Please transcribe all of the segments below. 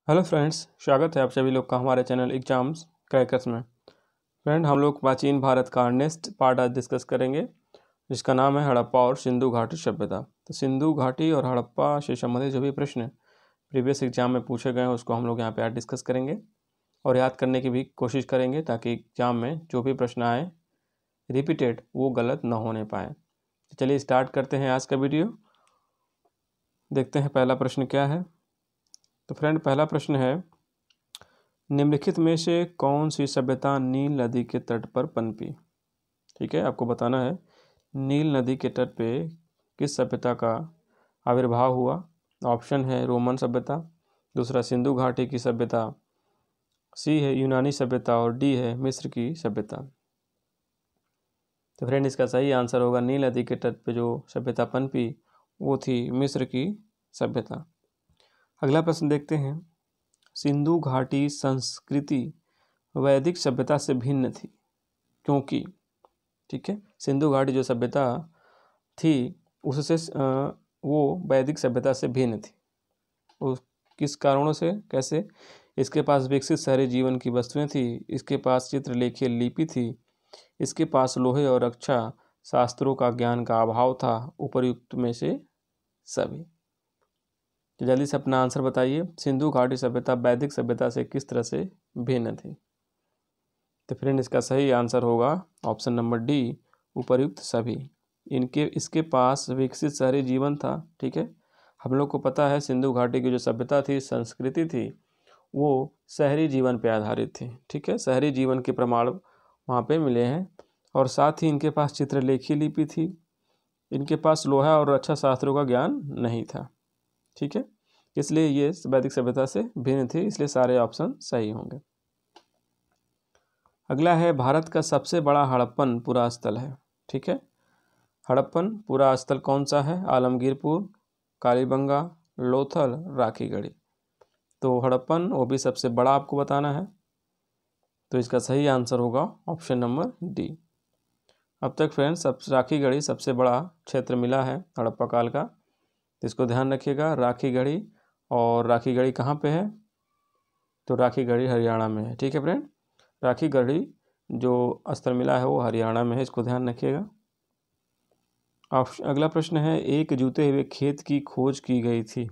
Hello friends, स्वागत है आप सभी लोग का हमारे चैनल एग्जाम्स क्रैकर्स में। फ्रेंड, हम लोग प्राचीन भारत का नेक्स्ट पार्ट आज डिस्कस करेंगे, जिसका नाम है हड़प्पा और सिंधु घाटी सभ्यता। तो सिंधु घाटी और हड़प्पा से संबंधित जो भी प्रश्न प्रीवियस एग्जाम में पूछे गए हैं उसको हम लोग यहाँ पे आज डिस्कस करेंगे और याद करने की भी कोशिश करेंगे, ताकि एग्जाम में जो भी प्रश्न आए रिपीटेड वो गलत न होने पाए। तो चलिए स्टार्ट करते हैं आज का वीडियो। देखते हैं पहला प्रश्न क्या है। तो फ्रेंड, पहला प्रश्न है, निम्नलिखित में से कौन सी सभ्यता नील नदी के तट पर पनपी। ठीक है, आपको बताना है नील नदी के तट पे किस सभ्यता का आविर्भाव हुआ। ऑप्शन है रोमन सभ्यता, दूसरा सिंधु घाटी की सभ्यता, सी है यूनानी सभ्यता और डी है मिस्र की सभ्यता। तो फ्रेंड, इसका सही आंसर होगा नील नदी के तट पे जो सभ्यता पनपी वो थी मिस्र की सभ्यता। अगला प्रश्न देखते हैं, सिंधु घाटी संस्कृति वैदिक सभ्यता से भिन्न थी क्योंकि। ठीक है, सिंधु घाटी जो सभ्यता थी उससे वो वैदिक सभ्यता से भिन्न थी। उस किस कारणों से, कैसे? इसके पास विकसित शहरी जीवन की वस्तुएं थी, इसके पास चित्रलेखीय लिपि थी, इसके पास लोहे और रक्षा शास्त्रों का ज्ञान का अभाव था, उपर्युक्त में से सभी। तो जल्दी से अपना आंसर बताइए, सिंधु घाटी सभ्यता वैदिक सभ्यता से किस तरह से भिन्न थी। तो फ्रेंड, इसका सही आंसर होगा ऑप्शन नंबर डी, उपर्युक्त सभी। इसके पास विकसित शहरी जीवन था। ठीक है, हम लोग को पता है सिंधु घाटी की जो सभ्यता थी, संस्कृति थी, वो शहरी जीवन पे आधारित थी। ठीक है, शहरी जीवन के प्रमाण वहाँ पे मिले हैं और साथ ही इनके पास चित्रलेखी लिपि थी, इनके पास लोहा और रक्षा शास्त्रों का ज्ञान नहीं था। ठीक है, इसलिए ये वैदिक सभ्यता से भिन्न थी, इसलिए सारे ऑप्शन सही होंगे। अगला है, भारत का सबसे बड़ा हड़प्पन पुरास्थल है। ठीक है, हड़प्पन पुरास्थल कौन सा है? आलमगीरपुर, कालीबंगा, लोथल, राखीगढ़ी। तो हड़प्पन वो भी सबसे बड़ा आपको बताना है, तो इसका सही आंसर होगा ऑप्शन नंबर डी। अब तक फ्रेंड्स राखीगढ़ी सबसे बड़ा क्षेत्र मिला है हड़प्पा काल का, तो इसको ध्यान रखिएगा। राखीगढ़ी, और राखीगढ़ी कहाँ पे है? तो राखीगढ़ी हरियाणा में है। ठीक है फ्रेंड, राखीगढ़ी जो स्थल मिला है वो हरियाणा में है, इसको ध्यान रखिएगा। अगला प्रश्न है, एक जूते हुए खेत की खोज की गई थी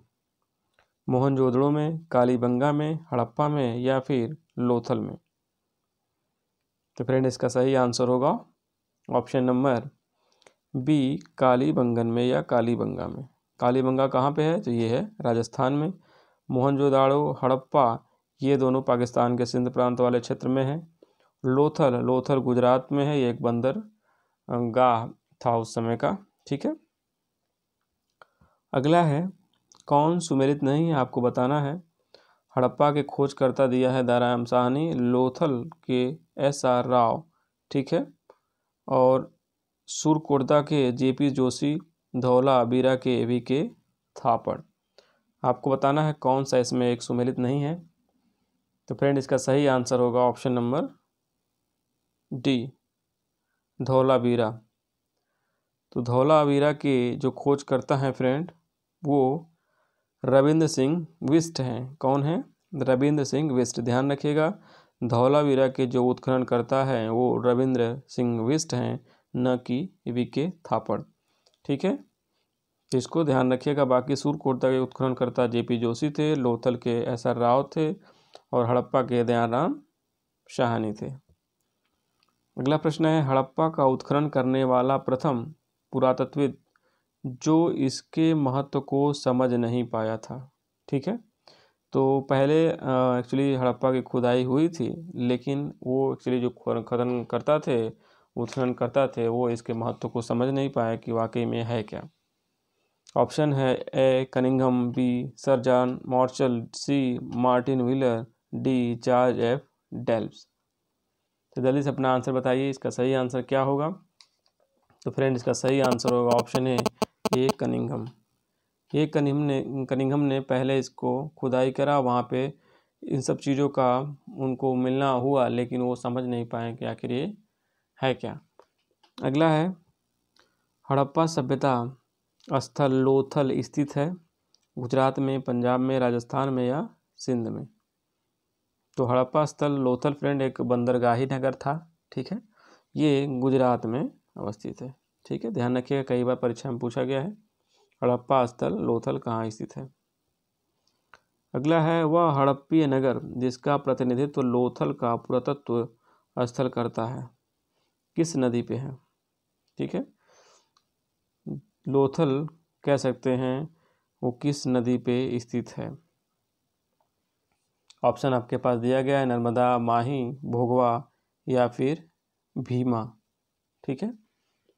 मोहनजोदड़ो में, कालीबंगा में, हड़प्पा में या फिर लोथल में। तो फ्रेंड, इसका सही आंसर होगा ऑप्शन नंबर बी, कालीबंगन में या कालीबंगा में। कालीबंगा कहाँ पे है? तो ये है राजस्थान में। मोहनजोदाड़ो, हड़प्पा ये दोनों पाकिस्तान के सिंध प्रांत वाले क्षेत्र में है। लोथल गुजरात में है, ये एक बंदरगाह था उस समय का। ठीक है, अगला है, कौन सुमेलित नहीं है आपको बताना है। हड़प्पा के खोजकर्ता दिया है दारायम साहनी, लोथल के SR राव। ठीक है, और सुरकोटदा के JP जोशी, धौलावीरा के VK थापड़। आपको बताना है कौन सा इसमें एक सुमेलित नहीं है। तो फ्रेंड, इसका सही आंसर होगा ऑप्शन नंबर डी, धौलावीरा। तो धौलावीरा के जो खोज करता है फ्रेंड वो रविंद्र सिंह बिष्ट हैं। कौन है? रविंद्र सिंह बिष्ट। ध्यान रखिएगा, धौलावीरा के जो उत्खनन करता है वो रविंद्र सिंह बिष्ट हैं, न कि VK थापड़। ठीक है, तो इसको ध्यान रखिएगा। बाकी सुरकोटदा के उत्खनन करता JP जोशी थे, लोथल के SR राव थे और हड़प्पा के दयाराम साहनी थे। अगला प्रश्न है, हड़प्पा का उत्खनन करने वाला प्रथम पुरातत्वविद जो इसके महत्व को समझ नहीं पाया था। ठीक है, तो पहले एक्चुअली हड़प्पा की खुदाई हुई थी, लेकिन वो एक्चुअली जो खनन करता थे, उत्खनन करता थे, वो इसके महत्व को समझ नहीं पाया कि वाकई में है क्या। ऑप्शन है A Cunningham, B sir John Marshall, C Martin Wheeler, D Charles F Delps. तो जल्दी से अपना आंसर बताइए, इसका सही आंसर क्या होगा। तो फ्रेंड, इसका सही आंसर होगा ऑप्शन ए कनिंघम। ये कनिंघम ने पहले इसको खुदाई करा, वहाँ पे इन सब चीज़ों का उनको मिलना हुआ, लेकिन वो समझ नहीं पाए कि आखिर ये है क्या। अगला है, हड़प्पा सभ्यता स्थल लोथल स्थित है गुजरात में, पंजाब में, राजस्थान में या सिंध में। तो हड़प्पा स्थल लोथल फ्रेंड एक बंदरगाही नगर था, ठीक है, ये गुजरात में अवस्थित है, ठीक है, ध्यान रखिएगा, कई बार परीक्षा में पूछा गया है हड़प्पा स्थल लोथल कहाँ स्थित है। अगला है वह हड़प्पीय नगर जिसका प्रतिनिधित्व लोथल का पुरातत्व स्थल करता है, किस नदी पे है, ठीक है, लोथल कह सकते हैं वो किस नदी पे स्थित है। ऑप्शन आपके पास दिया गया है, नर्मदा, माही, भोगवा या फिर भीमा, ठीक है।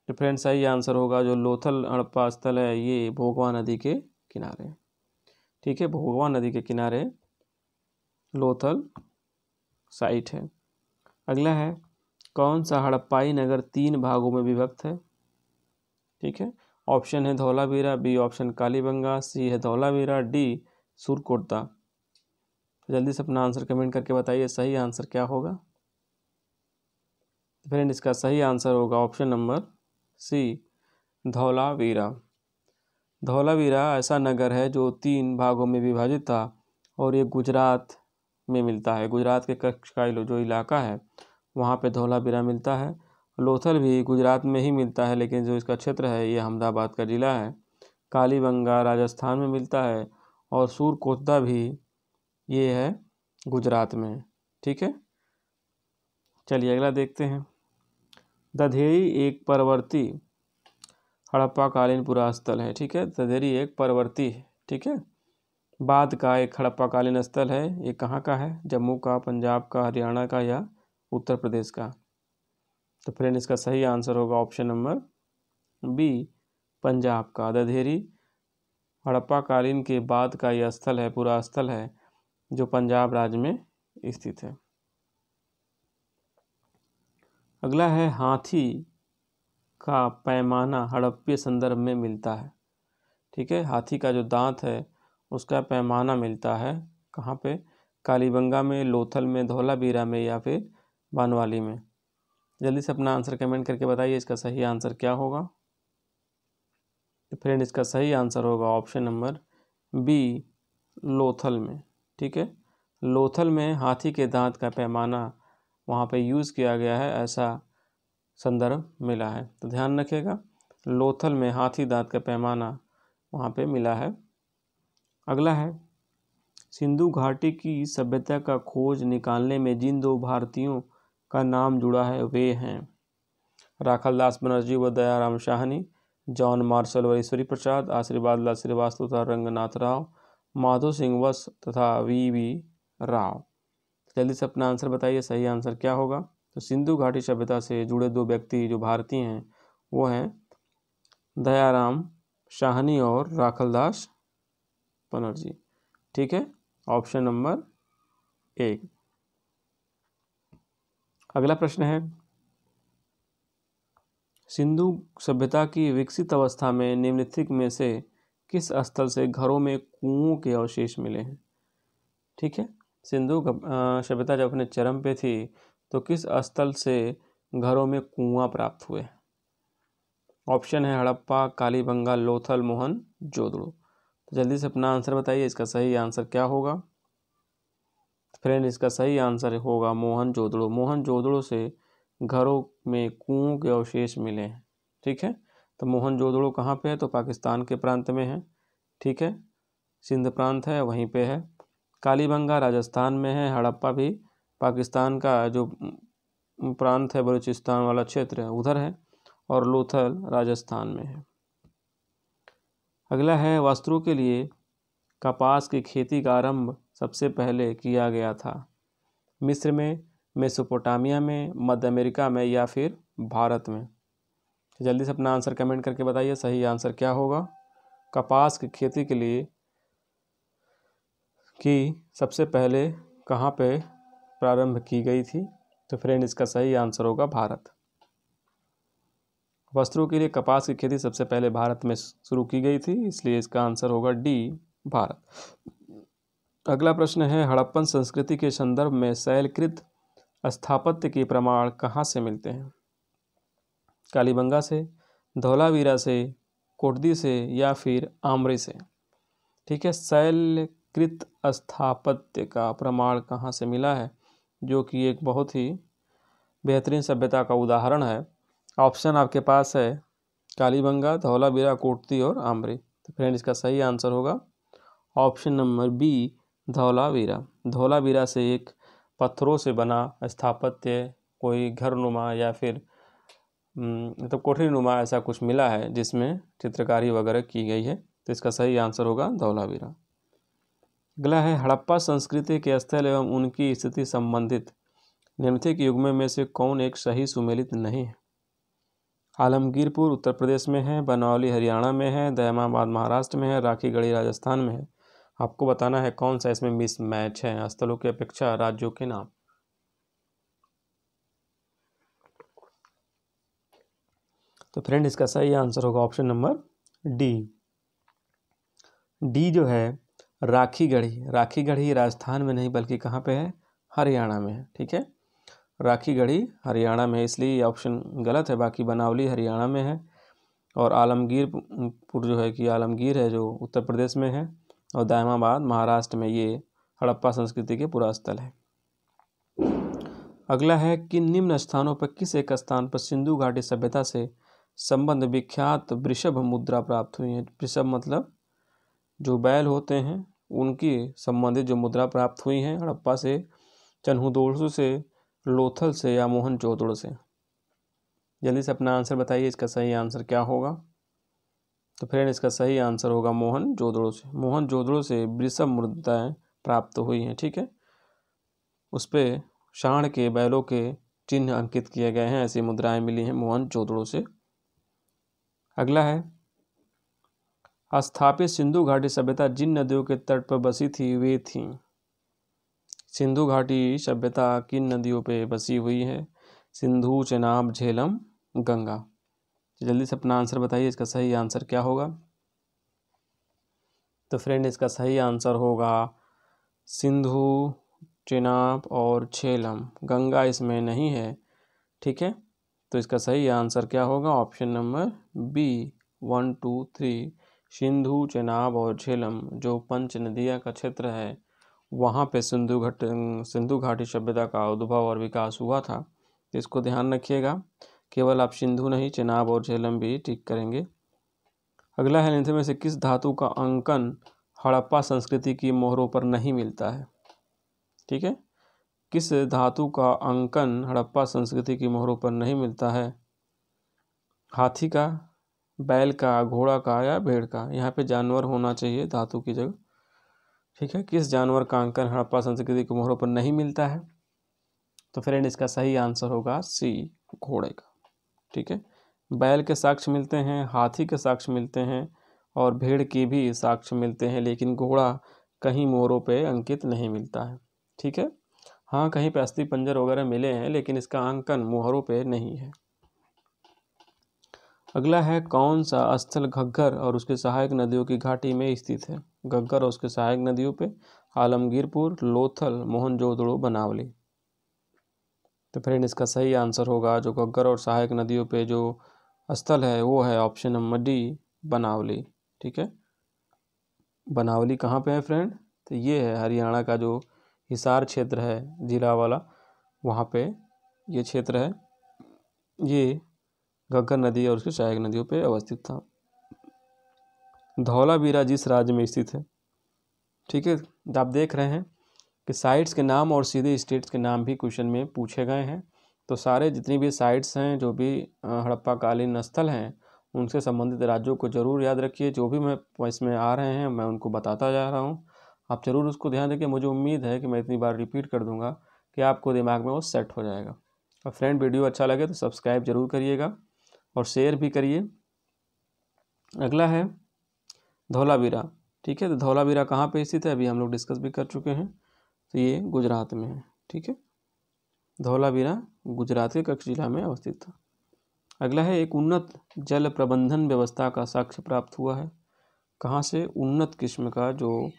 तो फ्रेंड सही आंसर होगा जो लोथल हड़प्पा स्थल है ये भोगवा नदी के किनारे, ठीक है, भोगवा नदी के किनारे लोथल साइट है। अगला है कौन सा हड़प्पाई नगर 3 भागों में विभक्त है, ठीक है, ऑप्शन है धौलावीरा, बी ऑप्शन कालीबंगा, सी है धौलावीरा, डी सुरकोटदा। जल्दी से अपना आंसर कमेंट करके बताइए सही आंसर क्या होगा। फ्रेंड इसका सही आंसर होगा option number C Dholavira. Dholavira ऐसा नगर है जो 3 भागों में विभाजित था और ये गुजरात में मिलता है। गुजरात के कच्छ का जो इलाका है वहाँ पे धौलावीरा मिलता है। लोथल भी गुजरात में ही मिलता है लेकिन जो इसका क्षेत्र है ये अहमदाबाद का ज़िला है। कालीबंगा राजस्थान में मिलता है और सुरकोटदा भी ये है गुजरात में, ठीक है। चलिए अगला देखते हैं। दधेरी एक परवर्ती हड़प्पा कालीन पुरास्थल है, ठीक है, दधेरी एक परवर्ती है, ठीक है, बाद का एक हड़प्पा कालीन स्थल है। ये कहाँ का है, जम्मू का, पंजाब का, हरियाणा का या उत्तर प्रदेश का। तो फ्रेंड इसका सही आंसर होगा ऑप्शन नंबर बी पंजाब का। दधेरी हड़प्पा कालीन के बाद का यह स्थल है, पूरा स्थल है जो पंजाब राज्य में स्थित है। अगला है हाथी का पैमाना हड़प्पीय संदर्भ में मिलता है, ठीक है, हाथी का जो दांत है उसका पैमाना मिलता है कहाँ पे, कालीबंगा में, लोथल में, धौलावीरा में या फिर बानवाली में। जल्दी से अपना आंसर कमेंट करके बताइए इसका सही आंसर क्या होगा। तो फ्रेंड इसका सही आंसर होगा ऑप्शन नंबर बी लोथल में, ठीक है, लोथल में हाथी के दांत का पैमाना वहाँ पे यूज़ किया गया है, ऐसा संदर्भ मिला है। तो ध्यान रखिएगा लोथल में हाथी दांत का पैमाना वहाँ पे मिला है। अगला है सिंधु घाटी की सभ्यता का खोज निकालने में जिन 2 भारतीयों का नाम जुड़ा है वे हैं राखलदास बनर्जी व दयाराम शाहनी, जॉन मार्शल व ईश्वरी प्रसाद, आशीर्वाद लाल श्रीवास्तव तथा रंगनाथ राव, माधो सिंह वत्स तथा वी राव। जल्दी से अपना आंसर बताइए सही आंसर क्या होगा। तो सिंधु घाटी सभ्यता से जुड़े 2 व्यक्ति जो भारतीय हैं वो हैं दयाराम शाहनी और राखलदास बनर्जी, ठीक है, ऑप्शन नंबर 1। अगला प्रश्न है सिंधु सभ्यता की विकसित अवस्था में निम्नलिखित में से किस स्थल से घरों में कुओं के अवशेष मिले हैं, ठीक है, सिंधु सभ्यता जब अपने चरम पे थी तो किस स्थल से घरों में कुआं प्राप्त हुए। ऑप्शन है हड़प्पा, कालीबंगा, लोथल, मोहनजोदड़ो। तो जल्दी से अपना आंसर बताइए इसका सही आंसर क्या होगा। फ्रेंड इसका सही आंसर होगा मोहनजोदड़ो। मोहनजोदड़ो से घरों में कुओं के अवशेष मिले हैं, ठीक है। तो मोहनजोदड़ो कहाँ पे है, तो पाकिस्तान के प्रांत में है, ठीक है, सिंध प्रांत है वहीं पे है। कालीबंगा राजस्थान में है, हड़प्पा भी पाकिस्तान का जो प्रांत है बलूचिस्तान वाला क्षेत्र है उधर है, और लोथल राजस्थान में है। अगला है वस्त्रों के लिए कपास की खेती का आरंभ सबसे पहले किया गया था मिस्र में, मेसोपोटामिया में, मध्य अमेरिका में या फिर भारत में। तो जल्दी से अपना आंसर कमेंट करके बताइए सही आंसर क्या होगा। कपास की खेती के लिए सबसे पहले कहाँ पे प्रारंभ की गई थी, तो फ्रेंड इसका सही आंसर होगा भारत। वस्त्रों के लिए कपास की खेती सबसे पहले भारत में शुरू की गई थी, इसलिए इसका आंसर होगा डी भारत। अगला प्रश्न है हड़प्पन संस्कृति के संदर्भ में शैलकृत स्थापत्य के प्रमाण कहाँ से मिलते हैं, कालीबंगा से, धौलावीरा से, कोटदी से या फिर आमरी से, ठीक है। शैल संस्कृत स्थापत्य का प्रमाण कहाँ से मिला है, जो कि एक बहुत ही बेहतरीन सभ्यता का उदाहरण है। ऑप्शन आपके पास है कालीबंगा, धौलावीरा, कोटती और आमरी। तो फ्रेंड इसका सही आंसर होगा option number B, Dholavira. Dholavira से एक पत्थरों से बना स्थापत्य, कोई घरनुमा या फिर मतलब कोठरी नुमा ऐसा कुछ मिला है जिसमें चित्रकारी वगैरह की गई है। तो इसका सही आंसर होगा धौलावीरा। अगला है हड़प्पा संस्कृति के स्थल एवं उनकी स्थिति संबंधित निम्नलिखित युग्म में से कौन एक सही सुमेलित नहीं है। आलमगीरपुर उत्तर प्रदेश में है, बनौली हरियाणा में है, दयामाबाद महाराष्ट्र में है, राखीगढ़ी राजस्थान में है। आपको बताना है कौन सा इसमें मिस मैच है स्थलों की अपेक्षा राज्यों के नाम। तो फ्रेंड इसका सही आंसर होगा ऑप्शन नंबर डी। डी जो है राखीगढ़ी राजस्थान में नहीं बल्कि कहाँ पे है, हरियाणा में है। ठीक है, राखीगढ़ी हरियाणा में, इसलिए ऑप्शन गलत है। बाकी बनावली हरियाणा में है और आलमगीरपुर जो है कि आलमगीर है जो उत्तर प्रदेश में है और दायमाबाद महाराष्ट्र में ये हड़प्पा संस्कृति के पुरास्थल है। अगला है कि निम्न स्थानों पर किस एक स्थान पर सिंधु घाटी सभ्यता से संबंध विख्यात वृषभ मुद्रा प्राप्त हुई है। वृषभ मतलब जो बैल होते हैं उनकी संबंधित जो मुद्रा प्राप्त हुई है हड़प्पा से, चन्हुदोड़सू से, लोथल से या मोहनजोदड़ो से। जल्दी से अपना आंसर बताइए, इसका सही आंसर क्या होगा। तो फ्रेंड इसका सही आंसर होगा मोहनजोदड़ो से। मोहनजोदड़ो से वृषभ मुद्राएं प्राप्त हुई हैं। ठीक है, उस पर सांड के बैलों के चिन्ह अंकित किए गए हैं, ऐसी मुद्राएं मिली हैं मोहनजोदड़ो से। अगला है स्थापित सिंधु घाटी सभ्यता जिन नदियों के तट पर बसी थी वे थीं। सिंधु घाटी सभ्यता किन नदियों पे बसी हुई है। सिंधु, चेनाब, झेलम, गंगा। जल्दी से अपना आंसर बताइए, इसका सही आंसर क्या होगा। तो फ्रेंड इसका सही आंसर होगा सिंधु, चेनाब और झेलम। गंगा इसमें नहीं है। ठीक है, तो इसका सही आंसर क्या होगा, option number B 1, 2, 3 Sindhu, Chenab और झेलम जो पंच नदियाँ का क्षेत्र है वहाँ पे सिंधु घाटी सभ्यता का उद्भव और विकास हुआ था। तो इसको ध्यान रखिएगा, केवल आप सिंधु नहीं चेनाब और झेलम भी टिक करेंगे। अगला है निम्न में से किस धातु का अंकन हड़प्पा संस्कृति की मोहरों पर नहीं मिलता है। ठीक है, किस धातु का अंकन हड़प्पा संस्कृति की मोहरों पर नहीं मिलता है। हाथी का, बैल का, घोड़ा का या भेड़ का। यहाँ पे जानवर होना चाहिए धातु की जगह। ठीक है, किस जानवर का अंकन हड़प्पा संस्कृति की मोहरों पर नहीं मिलता है। तो फ्रेंड इसका सही आंसर होगा सी, घोड़े का। ठीक है, बैल के साक्ष्य मिलते हैं, हाथी के साक्ष्य मिलते हैं और भेड़ के भी साक्ष्य मिलते हैं, लेकिन घोड़ा कहीं मोहरों पे अंकित नहीं मिलता है। ठीक है, हाँ कहीं पे अस्थि पंजर वगैरह मिले हैं लेकिन इसका अंकन मोहरों पे नहीं है। अगला है कौन सा स्थल घग्गर और उसके सहायक नदियों की घाटी में स्थित है। घग्गर और उसके सहायक नदियों पे आलमगीरपुर, लोथल, मोहनजोदड़ो, बनावली। तो फ्रेंड इसका सही आंसर होगा जो घग्गर और सहायक नदियों पे जो स्थल है वो है ऑप्शन नंबर डी, बनावली। ठीक है, बनावली कहाँ पे है फ्रेंड, तो ये है हरियाणा का जो हिसार क्षेत्र है जिला वाला, वहाँ पे ये क्षेत्र है। ये घग्गर नदी और उसकी सहायक नदियों पे अवस्थित था। धौलावीरा जिस राज्य में स्थित है। ठीक है, आप देख रहे हैं कि साइट्स के नाम और सीधे स्टेट्स के नाम भी क्वेश्चन में पूछे गए हैं। तो सारे जितनी भी साइट्स हैं जो भी हड़प्पाकालीन स्थल हैं उनसे संबंधित राज्यों को जरूर याद रखिए। जो भी मैं इसमें आ रहे हैं मैं उनको बताता जा रहा हूँ, आप जरूर उसको ध्यान रखिए। मुझे उम्मीद है कि मैं इतनी बार रिपीट कर दूंगा कि आपको दिमाग में वो सेट हो जाएगा। और फ्रेंड वीडियो अच्छा लगे तो सब्सक्राइब जरूर करिएगा और शेयर भी करिए। अगला है धौलावीरा। ठीक है, तो धौलावीरा कहाँ पे स्थित है अभी हम लोग डिस्कस भी कर चुके हैं। तो ये गुजरात में है। ठीक है, धौलावीरा गुजरात के कच्छ जिला में अवस्थित था। अगला है एक उन्नत जल प्रबंधन व्यवस्था का साक्ष्य प्राप्त हुआ है। कहाँ से उन्नत किस्म का जो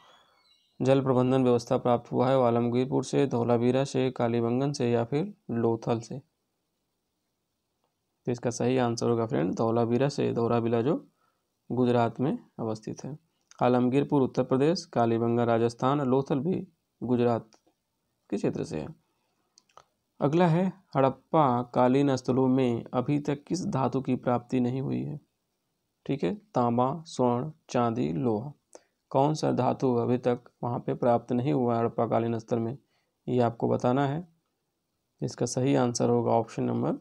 जल प्रबंधन व्यवस्था प्राप्त हुआ है वो आलमगीरपुर से, धौलावीरा से, कालीबंगन से या फिर लोथल से। तो इसका सही आंसर होगा फ्रेंड धौलावीरा से। धौलावीरा जो गुजरात में अवस्थित है। आलमगीरपुर उत्तर प्रदेश, कालीबंगा राजस्थान, लोथल भी गुजरात के क्षेत्र से है। अगला है हड़प्पा कालीन स्थलों में अभी तक किस धातु की प्राप्ति नहीं हुई है। ठीक है, तांबा, स्वर्ण, चांदी, लोहा, कौन सा धातु अभी तक वहाँ पे प्राप्त नहीं हुआ है हड़प्पा कालीन स्थल में, ये आपको बताना है। इसका सही आंसर होगा ऑप्शन नंबर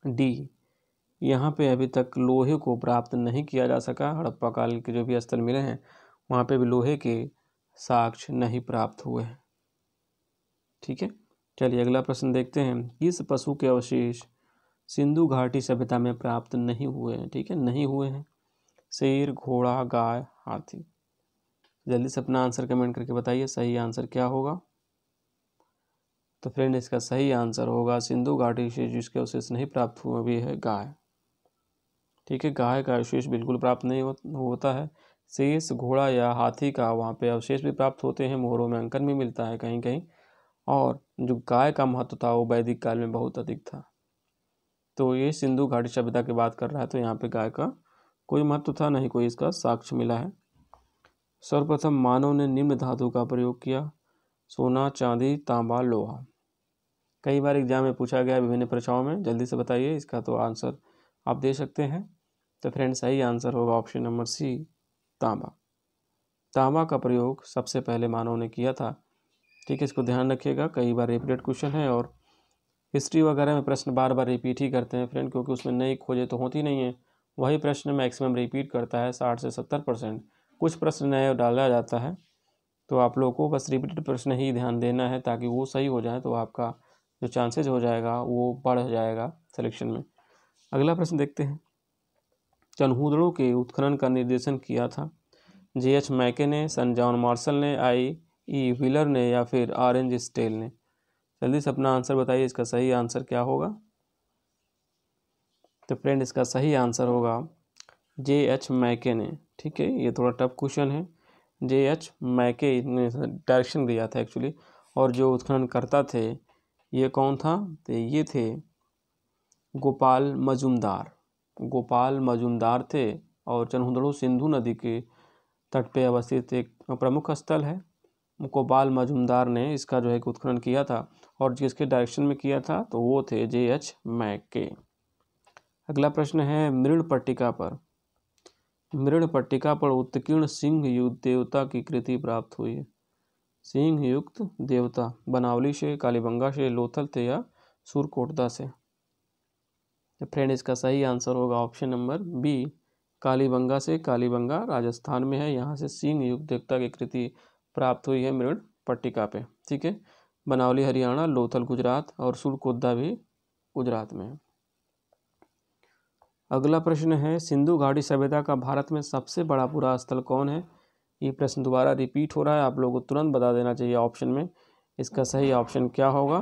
डी। यहाँ पे अभी तक लोहे को प्राप्त नहीं किया जा सका। हड़प्पा काल के जो भी स्थल मिले हैं वहाँ पे भी लोहे के साक्ष्य नहीं प्राप्त हुए हैं। ठीक है, चलिए अगला प्रश्न देखते हैं। किस पशु के अवशेष सिंधु घाटी सभ्यता में प्राप्त नहीं हुए हैं। ठीक है, नहीं हुए हैं। शेर, घोड़ा, गाय, हाथी। जल्दी से अपना आंसर कमेंट करके बताइए सही आंसर क्या होगा। तो फ्रेंड इसका सही आंसर होगा सिंधु घाटी से जिसके अवशेष नहीं प्राप्त हुए भी है गाय। ठीक है, गाय का अवशेष बिल्कुल प्राप्त नहीं होता है। शेष, घोड़ा या हाथी का वहाँ पे अवशेष भी प्राप्त होते हैं, मोहरों में अंकन भी मिलता है कहीं कहीं। और जो गाय का महत्व था वो वैदिक काल में बहुत अधिक था। तो ये सिंधु घाटी सभ्यता की बात कर रहा है, तो यहाँ पे गाय का कोई महत्व था नहीं, कोई इसका साक्ष्य मिला है। सर्वप्रथम मानव ने निम्न धातु का प्रयोग किया। सोना, चांदी, तांबा, लोहा। कई बार एग्जाम में पूछा गया विभिन्न परीक्षाओं में। जल्दी से बताइए, इसका तो आंसर आप दे सकते हैं। तो फ्रेंड सही आंसर होगा ऑप्शन नंबर सी, तांबा। तांबा का प्रयोग सबसे पहले मानव ने किया था। ठीक है, इसको ध्यान रखिएगा, कई बार रिपीटेड क्वेश्चन है और हिस्ट्री वगैरह में प्रश्न बार बार रिपीट ही करते हैं फ्रेंड, क्योंकि उसमें नई खोजें तो होती नहीं है। वही प्रश्न मैक्सिमम रिपीट करता है 60 से 70%। कुछ प्रश्न नए डाला जाता है, तो आप लोगों को बस रिपीटेड प्रश्न ही ध्यान देना है ताकि वो सही हो जाए, तो आपका जो चांसेज हो जाएगा वो बढ़ जाएगा सिलेक्शन में। अगला प्रश्न देखते हैं। चनहूदड़ों के उत्खनन का निर्देशन किया था। J.H. मैके ने, सन जॉन मार्शल ने, I.E. व्हीलर ने या फिर ऑरेंज स्टेल ने। जल्दी से अपना आंसर बताइए, इसका सही आंसर क्या होगा। तो फ्रेंड इसका सही आंसर होगा J.H. मैके ने। ठीक है, ये थोड़ा टफ क्वेश्चन है। J.H. मैके ने डायरेक्शन दिया था एक्चुअली, और जो उत्खनन करता थे ये कौन था, तो ये थे गोपाल मजुमदार। गोपाल मजुमदार थे। और चनहूदड़ो सिंधु नदी के तट पे अवस्थित एक प्रमुख स्थल है। गोपाल मजुमदार ने इसका जो है उत्खनन किया था, और जिसके डायरेक्शन में किया था तो वो थे J.H. मैके। अगला प्रश्न है मृणपट्टिका पर उत्कीर्ण सिंह युक्त देवता की कृति प्राप्त हुई है। सिंह युक्त देवता बनावली से, कालीबंगा से, लोथल थे या सुरकोटदा से। फ्रेंड इसका सही आंसर होगा ऑप्शन नंबर बी, कालीबंगा से। कालीबंगा राजस्थान में है, यहाँ से सिंह युक्त देवता की कृति प्राप्त हुई है मृणपट्टिका पे। ठीक है, बनावली हरियाणा, लोथल गुजरात और सुरकोटदा भी गुजरात में है। अगला प्रश्न है सिंधु घाटी सभ्यता का भारत में सबसे बड़ा पुरा स्थल कौन है। ये प्रश्न दोबारा रिपीट हो रहा है, आप लोगों को तुरंत बता देना चाहिए ऑप्शन में इसका सही ऑप्शन क्या होगा।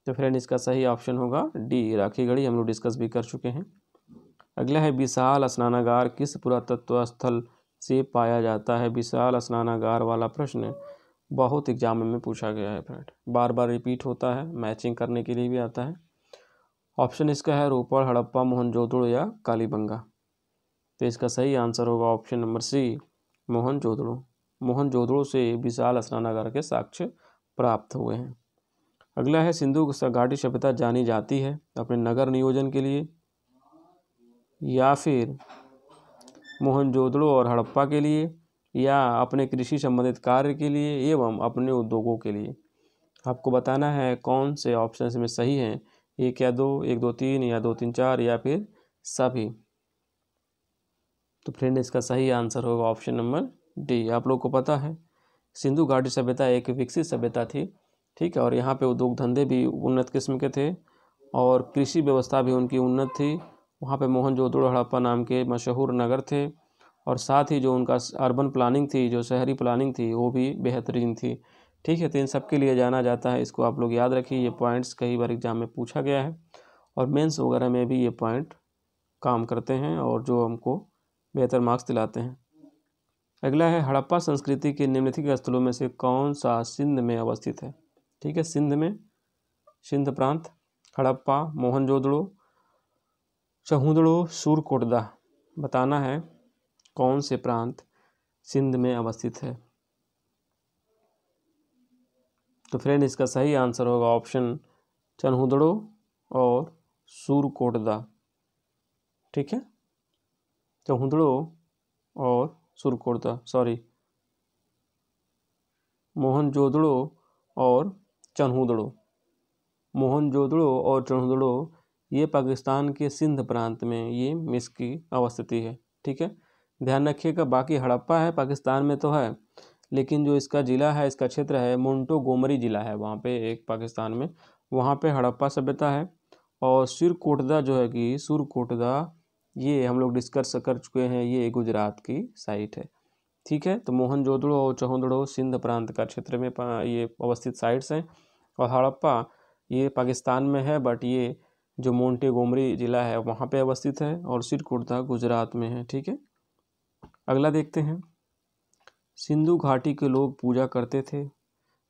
तो फ्रेंड इसका सही ऑप्शन होगा डी, राखीगढ़ी। हम लोग डिस्कस भी कर चुके हैं। अगला है विशाल स्नानागार किस पुरातत्व स्थल से पाया जाता है। विशाल स्नानागार वाला प्रश्न बहुत एग्जाम में पूछा गया है फ्रेंड, बार बार रिपीट होता है, मैचिंग करने के लिए भी आता है। ऑप्शन इसका है रोपड़, हड़प्पा, मोहनजोदड़ो या कालीबंगा। तो इसका सही आंसर होगा option number C, Mohenjodaro. Mohenjodaro से विशाल स्नानागार के साक्ष्य प्राप्त हुए हैं। अगला है सिंधु घाटी सभ्यता जानी जाती है अपने नगर नियोजन के लिए या फिर मोहनजोदड़ो और हड़प्पा के लिए या अपने कृषि संबंधित कार्य के लिए एवं अपने उद्योगों के लिए। आपको बताना है कौन से ऑप्शन में सही हैं, 1 या 2, 1, 2, 3 या 2, 3, 4 या फिर सभी। तो फ्रेंड इसका सही आंसर होगा ऑप्शन नंबर डी। आप लोग को पता है सिंधु घाटी सभ्यता एक विकसित सभ्यता थी। ठीक है, और यहाँ पे उद्योग धंधे भी उन्नत किस्म के थे और कृषि व्यवस्था भी उनकी उन्नत थी। वहाँ पे मोहनजोदड़ो हड़प्पा नाम के मशहूर नगर थे, और साथ ही जो उनका अर्बन प्लानिंग थी, जो शहरी प्लानिंग थी, वो भी बेहतरीन थी। ठीक है, तो इन सब के लिए जाना जाता है, इसको आप लोग याद रखिए। ये पॉइंट्स कई बार एग्जाम में पूछा गया है और मेंस वगैरह में भी ये पॉइंट काम करते हैं और जो हमको बेहतर मार्क्स दिलाते हैं। अगला है हड़प्पा संस्कृति के निम्नलिखित स्थलों में से कौन सा सिंध में अवस्थित है। ठीक है, सिंध में, सिंध प्रांत, हड़प्पा, मोहनजोदड़ो, चनहूदड़ो, सुरकोटदा। बताना है कौन से प्रांत सिंध में अवस्थित है? तो फ्रेंड इसका सही आंसर होगा ऑप्शन चनहुदड़ो और सुरकोटदा। ठीक है, चनहुदड़ो और सुरकोटदा, सॉरी मोहनजोदड़ो और चनहुदड़ो। मोहनजोदड़ो और चनहुदड़ो ये पाकिस्तान के सिंध प्रांत में ये इसकी अवस्थिति है। ठीक है, ध्यान रखिएगा, बाकी हड़प्पा है पाकिस्तान में तो है, लेकिन जो इसका ज़िला है, इसका क्षेत्र है मोंटोगोमरी ज़िला है, वहाँ पे एक पाकिस्तान में, वहाँ पे हड़प्पा सभ्यता है। और सुरकोटदा जो है कि सुरकोटदा ये हम लोग डिस्कस कर चुके हैं, ये गुजरात की साइट है। ठीक है, तो मोहनजोदड़ो और चनहुदड़ो सिंध प्रांत का क्षेत्र में ये अवस्थित साइट्स हैं, और हड़प्पा ये पाकिस्तान में है, बट ये जो मोंटेगोमरी ज़िला है वहाँ पे अवस्थित है, और सुरकोटदा गुजरात में है। ठीक है, अगला देखते हैं। सिंधु घाटी के लोग पूजा करते थे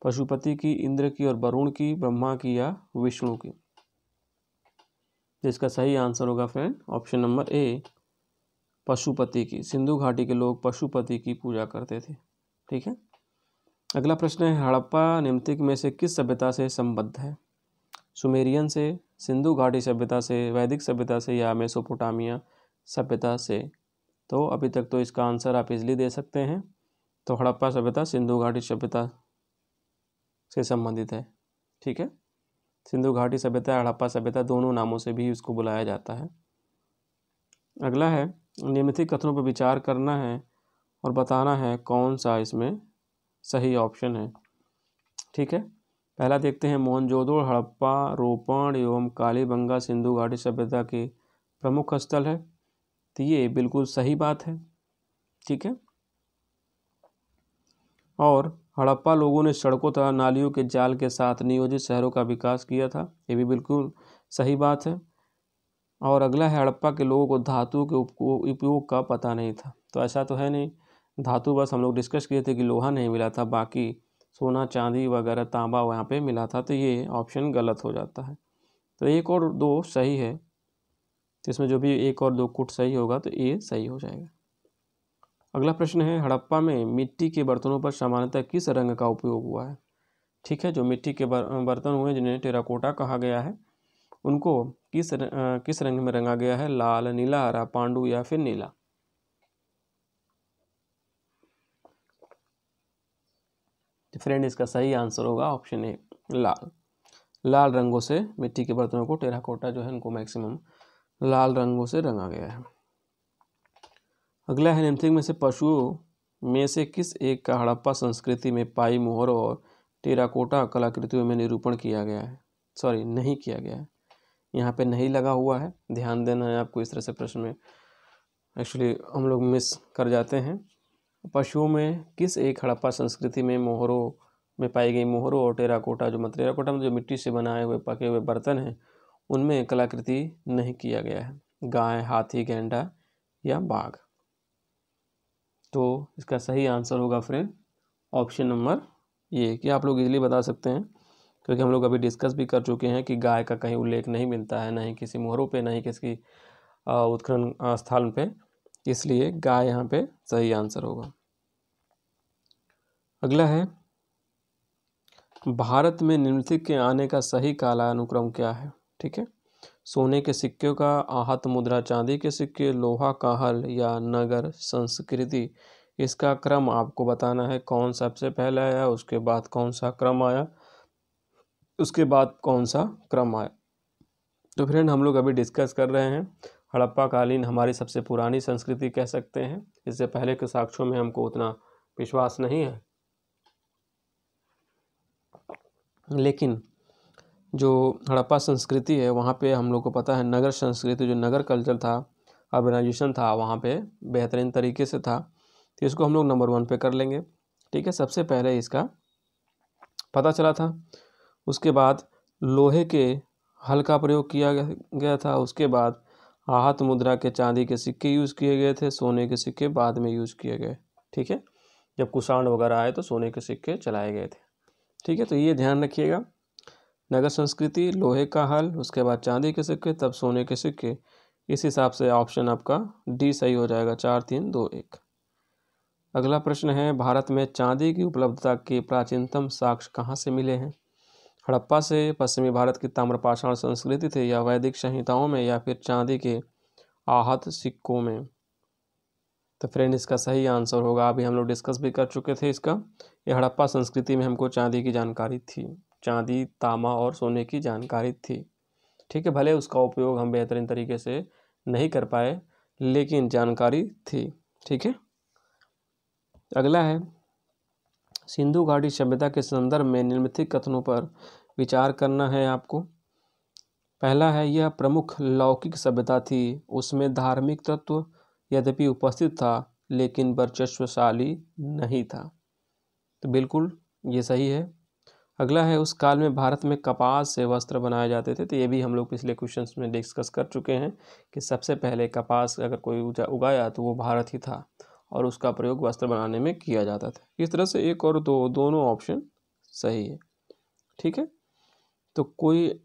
पशुपति की, इंद्र की और वरुण की, ब्रह्मा की या विष्णु की? इसका सही आंसर होगा friend option number A, Pashupati की। सिंधु घाटी के लोग पशुपति की पूजा करते थे। ठीक है, अगला प्रश्न है, हड़प्पा निम्नलिखित में से किस सभ्यता से संबद्ध है? सुमेरियन से, सिंधु घाटी सभ्यता से, वैदिक सभ्यता से या मेसोपोटामिया सभ्यता से? तो अभी तक तो इसका आंसर आप इजली दे सकते हैं। तो हड़प्पा सभ्यता सिंधु घाटी सभ्यता से संबंधित है। ठीक है, सिंधु घाटी सभ्यता, हड़प्पा सभ्यता दोनों नामों से भी इसको बुलाया जाता है। अगला है, निम्नलिखित कथनों पर विचार करना है और बताना है कौन सा इसमें सही ऑप्शन है। ठीक है, पहला देखते हैं, मोहनजोदड़ो हड़प्पा रोपण एवं कालीबंगा सिंधु घाटी सभ्यता के प्रमुख स्थल है। तो ये बिल्कुल सही बात है। ठीक है, और हड़प्पा लोगों ने सड़कों तथा नालियों के जाल के साथ नियोजित शहरों का विकास किया था, ये भी बिल्कुल सही बात है। और अगला है, हड़प्पा के लोगों को धातु के उपयोग का पता नहीं था। तो ऐसा तो है नहीं, धातु बस हम लोग डिस्कस किए थे कि लोहा नहीं मिला था, बाकी सोना चांदी वगैरह तांबा वहाँ पे मिला था, तो ये ऑप्शन गलत हो जाता है। तो एक और दो सही है, तो इसमें जो भी एक और दो कुट सही होगा तो ये सही हो जाएगा। अगला प्रश्न है, हड़प्पा में मिट्टी के बर्तनों पर सामान्यतः किस रंग का उपयोग हुआ है? ठीक है, जो मिट्टी के बर्तन हुए जिन्हें टेराकोटा कहा गया है, उनको किस रंग में रंगा गया है? लाल, नीला, हरा, पांडु या फिर नीला? तो फ्रेंड इसका सही आंसर होगा ऑप्शन ए, लाल। लाल रंगों से मिट्टी के बर्तनों को, टेराकोटा जो है उनको मैक्सिमम लाल रंगों से रंगा गया है। अगला है, निम्नलिखित में से पशुओं में से किस एक का हड़प्पा संस्कृति में पाई मोहरों और टेराकोटा कलाकृतियों में निरूपण किया गया है? सॉरी, नहीं किया गया है, यहाँ पे नहीं लगा हुआ है, ध्यान देना है आपको। इस तरह से प्रश्न में एक्चुअली हम लोग मिस कर जाते हैं। पशुओं में किस एक हड़प्पा संस्कृति में मोहरों में पाई गई मोहरों और टेराकोटा, जो टेराकोटा में जो मिट्टी से बनाए हुए पके हुए बर्तन हैं, उनमें कलाकृति नहीं किया गया है? गाय, हाथी, गैंडा या बाघ? तो इसका सही आंसर होगा फ्रेंड ऑप्शन नंबर ये, कि आप लोग इजीली बता सकते हैं, क्योंकि हम लोग अभी डिस्कस भी कर चुके हैं कि गाय का कहीं उल्लेख नहीं मिलता है, ना ही किसी मोहरों पे, ना ही किसी उत्खनन स्थल पे, इसलिए गाय यहाँ पे सही आंसर होगा। अगला है, भारत में निम्नलिखित के आने का सही कालानुक्रम क्या है? ठीक है, सोने के सिक्कों का, आहत मुद्रा, चांदी के सिक्के, लोहा का हल या नगर संस्कृति? इसका क्रम आपको बताना है, कौन सबसे पहले आया, उसके बाद कौन सा क्रम आया, उसके बाद कौन सा क्रम आया। तो फ्रेंड हम लोग अभी डिस्कस कर रहे हैं, हड़प्पा कालीन हमारी सबसे पुरानी संस्कृति कह सकते हैं। इससे पहले के साक्ष्यों में हमको उतना विश्वास नहीं है, लेकिन जो हड़प्पा संस्कृति है वहाँ पे हम लोग को पता है नगर संस्कृति, जो नगर कल्चर था, अर्बनाइजेशन था, वहाँ पे बेहतरीन तरीके से था। तो इसको हम लोग नंबर 1 पे कर लेंगे। ठीक है, सबसे पहले इसका पता चला था, उसके बाद लोहे के हल का प्रयोग किया गया था, उसके बाद आहत मुद्रा के चांदी के सिक्के यूज़ किए गए थे, सोने के सिक्के बाद में यूज़ किए गए। ठीक है, जब कुषाण वगैरह आए तो सोने के सिक्के चलाए गए थे। ठीक है, तो ये ध्यान रखिएगा, नगर संस्कृति, लोहे का हल, उसके बाद चांदी के सिक्के, तब सोने के सिक्के, इस हिसाब से ऑप्शन आपका डी सही हो जाएगा। 4 3 2 1। अगला प्रश्न है, भारत में चांदी की उपलब्धता के प्राचीनतम साक्ष्य कहाँ से मिले हैं? हड़प्पा से, पश्चिमी भारत की ताम्रपाषाण संस्कृति थे, या वैदिक संहिताओं में, या फिर चांदी के आहत सिक्कों में? तो फ्रेंड इसका सही आंसर होगा, अभी हम लोग डिस्कस भी कर चुके थे इसका, ये हड़प्पा संस्कृति में हमको चांदी की जानकारी थी, चांदी, तांबा और सोने की जानकारी थी। ठीक है, भले उसका उपयोग हम बेहतरीन तरीके से नहीं कर पाए, लेकिन जानकारी थी। ठीक है, अगला है, सिंधु घाटी सभ्यता के संदर्भ में निम्नलिखित कथनों पर विचार करना है आपको। पहला है, यह प्रमुख लौकिक सभ्यता थी, उसमें धार्मिक तत्व यद्यपि उपस्थित था लेकिन वर्चस्वशाली नहीं था। तो बिल्कुल ये सही है। अगला है, उस काल में भारत में कपास से वस्त्र बनाए जाते थे। तो ये भी हम लोग पिछले क्वेश्चंस में डिस्कस कर चुके हैं कि सबसे पहले कपास अगर कोई उगाया तो वो भारत ही था और उसका प्रयोग वस्त्र बनाने में किया जाता था। इस तरह से एक और दो, दोनों ऑप्शन सही है। ठीक है, तो कोई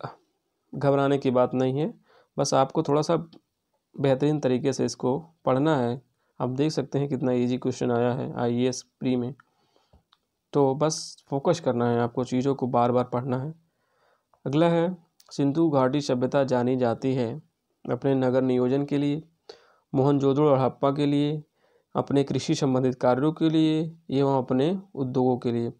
घबराने की बात नहीं है, बस आपको थोड़ा सा बेहतरीन तरीके से इसको पढ़ना है। आप देख सकते हैं कितना इजी क्वेश्चन आया है IAS प्री में, तो बस फोकस करना है आपको, चीज़ों को बार बार पढ़ना है। अगला है, सिंधु घाटी सभ्यता जानी जाती है अपने नगर नियोजन के लिए, मोहनजोदड़ो और हड़प्पा के लिए, अपने कृषि संबंधित कार्यों के लिए, एवं अपने उद्योगों के लिए।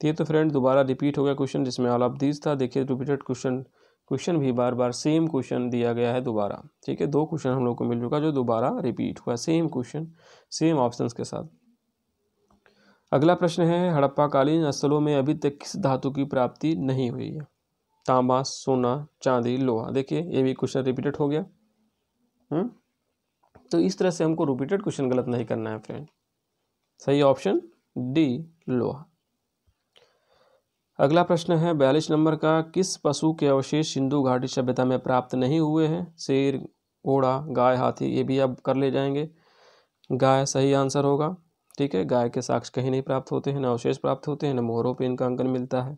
ये तो फ्रेंड दोबारा रिपीट हो गया क्वेश्चन, जिसमें ऑल ऑफ दीज था। देखिए रिपीटेड क्वेश्चन भी बार बार सेम क्वेश्चन दिया गया है दोबारा। ठीक है, 2 क्वेश्चन हम लोग को मिल चुका जो दोबारा रिपीट हुआ, सेम क्वेश्चन सेम ऑप्शंस के साथ। अगला प्रश्न है, हड़प्पाकालीन स्थलों में अभी तक किस धातु की प्राप्ति नहीं हुई है? तांबा, सोना, चांदी, लोहा। देखिए ये भी क्वेश्चन रिपीटेड हो गया। तो इस तरह से हमको रिपीटेड क्वेश्चन गलत नहीं करना है फ्रेंड। सही ऑप्शन डी, लोहा। अगला प्रश्न है 42 नंबर का, किस पशु के अवशेष सिंधु घाटी सभ्यता में प्राप्त नहीं हुए हैं? शेर, घोड़ा, गाय, हाथी। ये भी अब कर ले जाएंगे। गाय सही आंसर होगा। ठीक है, गाय के साक्ष्य कहीं नहीं प्राप्त होते हैं, न अवशेष प्राप्त होते हैं, न मोहरों पे इनका अंकन मिलता है।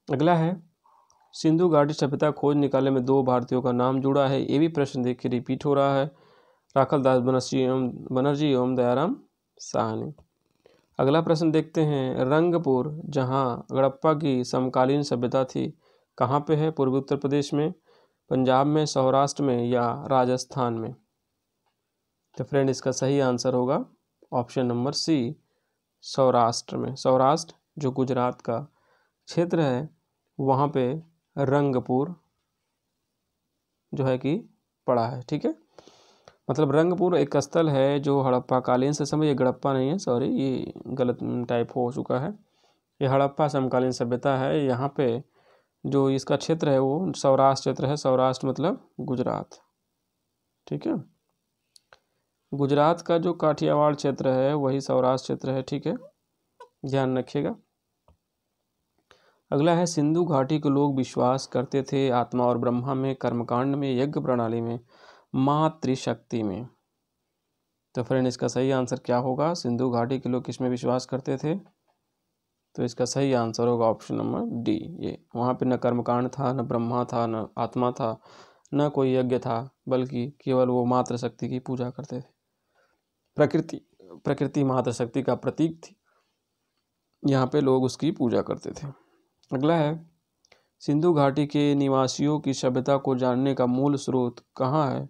अगला है, सिंधु घाटी सभ्यता खोज निकालने में 2 भारतीयों का नाम जुड़ा है। ये भी प्रश्न देखिए रिपीट हो रहा है, राखल दास बनर्जी एवं दयाराम साहनी। अगला प्रश्न देखते हैं, रंगपुर जहां हड़प्पा की समकालीन सभ्यता थी कहाँ पे है? पूर्वी उत्तर प्रदेश में, पंजाब में, सौराष्ट्र में, या राजस्थान में? तो फ्रेंड इसका सही आंसर होगा ऑप्शन नंबर सी, सौराष्ट्र में। सौराष्ट्र जो गुजरात का क्षेत्र है वहाँ पे रंगपुर जो है कि पड़ा है। ठीक है, मतलब रंगपुर एक स्थल है जो हड़प्पा कालीन से समय, ये गड़प्पा नहीं है, सॉरी ये गलत टाइप हो चुका है, ये हड़प्पा समकालीन सभ्यता है। यहाँ पे जो इसका क्षेत्र है वो सौराष्ट्र क्षेत्र है। सौराष्ट्र मतलब गुजरात। ठीक है, गुजरात का जो काठियावाड़ क्षेत्र है वही सौराष्ट्र क्षेत्र है। ठीक है, ध्यान रखिएगा। अगला है, सिंधु घाटी के लोग विश्वास करते थे आत्मा और ब्रह्मा में, कर्मकांड में, यज्ञ प्रणाली में, मातृशक्ति में। तो फ्रेंड इसका सही आंसर क्या होगा? सिंधु घाटी के लोग किस में विश्वास करते थे? तो इसका सही आंसर होगा ऑप्शन नंबर डी, ये। वहाँ पे न कर्मकांड था, न ब्रह्मा था, न आत्मा था, न कोई यज्ञ था, बल्कि केवल वो मातृशक्ति की पूजा करते थे। प्रकृति मातृशक्ति का प्रतीक थी, यहाँ पे लोग उसकी पूजा करते थे। अगला है, सिंधु घाटी के निवासियों की सभ्यता को जानने का मूल स्रोत कहाँ है